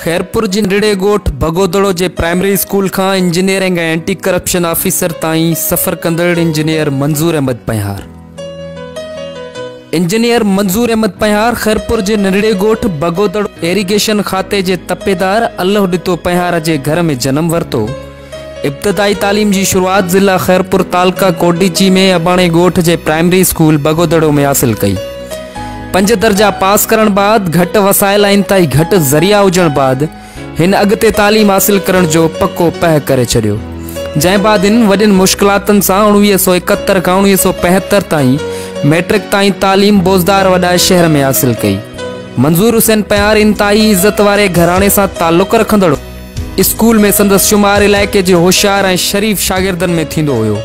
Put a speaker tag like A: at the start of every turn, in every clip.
A: खैरपुर जे निड़े गोठ भगोदड़ो जे primary school का engineering and anti corruption officer ताईं सफ़र कंदड़ इंजीनियर मंजूर अहमद पहार। इंजीनियर मंजूर अहमद पहार खैरपुर जे निड़े गोठ भगोदड़ो इरिगेशन खाते जे तपेदार अल्लाह ॾितो पहार जे घर में जन्म वरतो। इब्तदाई तालीम की शुरुआत ज़िला खैरपुर तालका कोडीची में अबाणे गोठ जे प्राइमरी स्कूल भगोदड़ो में हासिल कई। 5 दर्जा पास करण बाद घट वसाइल आइन ताईं घट जरिया हुजण बाद हिन अगते तालीम हासिल करण जो पक्को पह करे छड़ियो। जै बाद इन वडन मुश्किलातन सा 1971 का 1975 ताईं मैट्रिक ताईं तालीम बोजदार वडा शहर में हासिल कई। मंजूर हुसैन पहार इंतहाई इज्जत वारे घराने सा ताल्लुक रखंदड़ स्कूल में संदस शुमार इलाके जे होशियार ए शरीफ शागिर्दन में थींदो हुयो।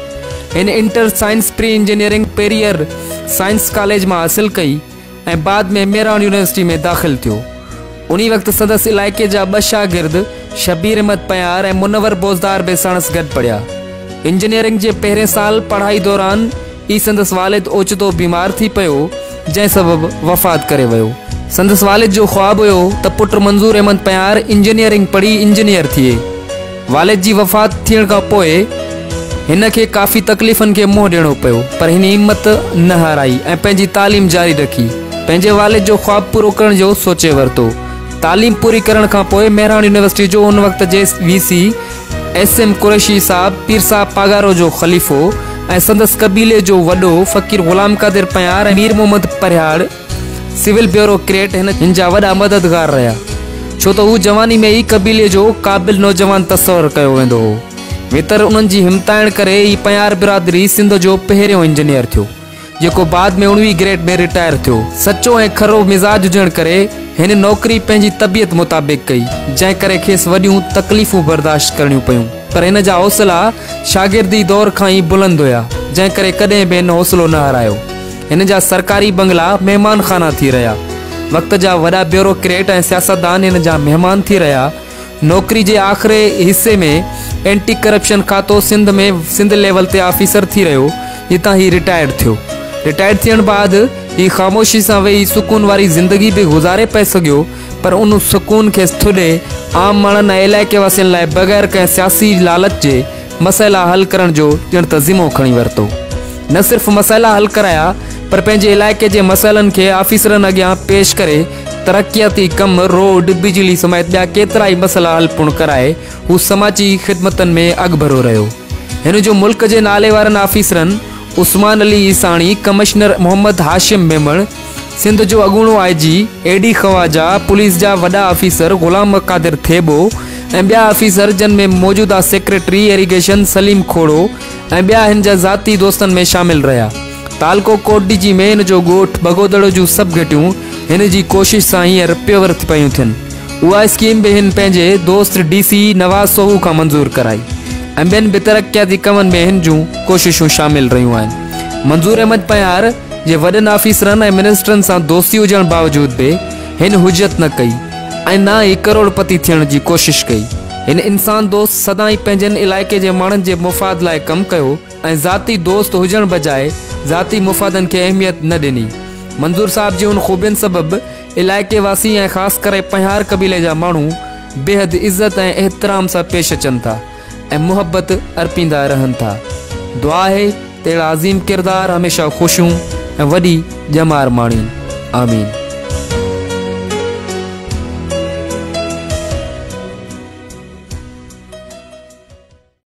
A: इन inter science pre engineering Periyar science college में हासिल कई ए बाद में मेरान यूनिवर्सिटी में दाखिल थियो। उन्हीं वक्त संदस इलाके जा 2 शागिर्द शबीर अहमद पहार ए मुनवर बोजदार बे साणस गड पढ़िया। इंजीनियरिंग जे पहिरें साल पढ़ाई दौरान ई संदस वालिद ओचितो बीमार थी पयो, जै सबब वफात करे वयो। संदस वालिद जो ख्वाब हुयो त पुट मंजूर अहमद पहार इंजीनियरिंग पढ़ी इंजीनियर थिए। वालिद जी वफात थियण का पोए हिन के काफ़ी तकलीफ़न के मुंह ॾियणो पियो, पर हिन हिम्मत न हाराई ए पंहिंजी तालीम जारी रखी। पंहिंजे वालिद जो ख्वाब पूरो करण जो सोचे वरतो। तालीम पूरी करण का पोए मेहरान यूनिवर्सिटी जो उन वक्त जे वीसी SM कुरैशी साहब पीर साहब पागारो जो खलीफो ए संदस कबीले जो वडो फ़कीर गुलाम कादिर पहार मीर मोहम्मद परिहाड़ सिविल ब्यूरोक्रेट हिन जा वडा मददगार रहा, छो तो वो जवानी में ही कबीले जो काबिल नौजवान तस्वर कयो वेंदो हो। वेतर उन्हनि जी हिमताइण करे ई पहार बिरादरी सिंध जो पहिरियों इंजीनियर थियो, जेको बाद में 19वीं ग्रेड में रिटायर थियो। सच्चो ए खरो मिजाज हुजण करे हिन नौकरी पंहिंजी तबियत मुताबिक कई, जंहिं करे खेसि वॾियूं तकलीफ़ूं बर्दाश्त करणियूं पयूं। पर हिन जा हौसला शागिर्दी दौर खां ई बुलंद हुया, जंहिं करे कॾहिं बि हिन हौसलो न हारायो। हिन जा सरकारी बंगला मेहमान खाना थी रहा। वक्त जा वडा ब्यूरोक्रेट ए सियासतदान हिन जा मेहमान थी रहा। नौकरी के आखिरी हिस्से में एंटी करप्शन खातो सिंध लेवल ते ऑफिसर थी रहो, हितां ही रिटायर थियो। रिटायर थियण बाद ही ख़ामोशी से वेही सुकून वारी जिंदगी भी गुजारे पे सघियो, पर उन सुकून के थोड़े आम माण्हुनि ऐं इलाइके वासियुनि लाइ बग़ैर कंहिं सियासी लालच जे मसइला हल करण जो ॼण त ज़िम्मो खणी वरितो। न सिर्फ मसइला हल कराया, पर पंहिंजे इलाइके जे मसइलनि खे ऑफिसरनि अॻियां पेश करे तरक्याती कम रोड बिजली समेत ॿिया केतिरा ई मसइला हल पुण कराए हू समाजी ख़िदमतनि में अॻभरो रहियो। हिन जो मुल्क जे नाले वारनि ऑफिसरनि उस्मान अली ईसाणी, कमिश्नर मोहम्मद हाशिम मेमण, सिंध जो अॻूणो IG AD ख़वाजा, पुलिस जा वॾा ऑफिसर गुलाम कादिर थेबो ऐं ॿिया ऑफिसर जिन में मौजूदा सेक्रेटरी इरिगेशन सलीम खोड़ो ऐं ॿिया हिन जा ज़ाती दोस्तनि में शामिल रहा। तालको कोडीची में हिन जो गोठ भगोदड़ो जूं सभु घटियूं हिन जी कोशिश सां हींअर प्योर थी पयूं थियनि। उहा स्कीम भी हिन पंहिंजे दोस्त DC नवाज़ सोहू खां मंजूर कराई ऐं ॿियनि बि तरक्याती कमनि में हिन जूं कोशिशूं शामिल रहियूं आहिनि। मंजूर अहमद पहार जे वॾनि ऑफिसरनि ऐं मिनिस्टरनि सां दोस्ती हुजण बावजूद भी हिन हुजत न कई ऐं ना ही करोड़पति थियण जी कोशिश कई। हिन इंसान दोस्त सदाई पंहिंजनि इलाइके जे माण्हुनि जे मुफ़ाद लाइ कमु कयो ऐं ज़ाती दोस्त हुजण बजाए ज़ाती मुफ़ादनि खे अहमियत न ॾिनी। मंजूर साहब जी उन ख़ूबियुनि सबब इलाइके वासी ऐं ख़ासि करे पहार कबीले जा माण्हू बेहद इज़त ऐं एहतराम सां पेश अचनि था ऐं मुहबत अर्पींदा रहनि था। दुआ है तेड़ा अज़ीम किरदार हमेशा खुशियूं ऐं वॾी ॼमार माणीनि। आमीन।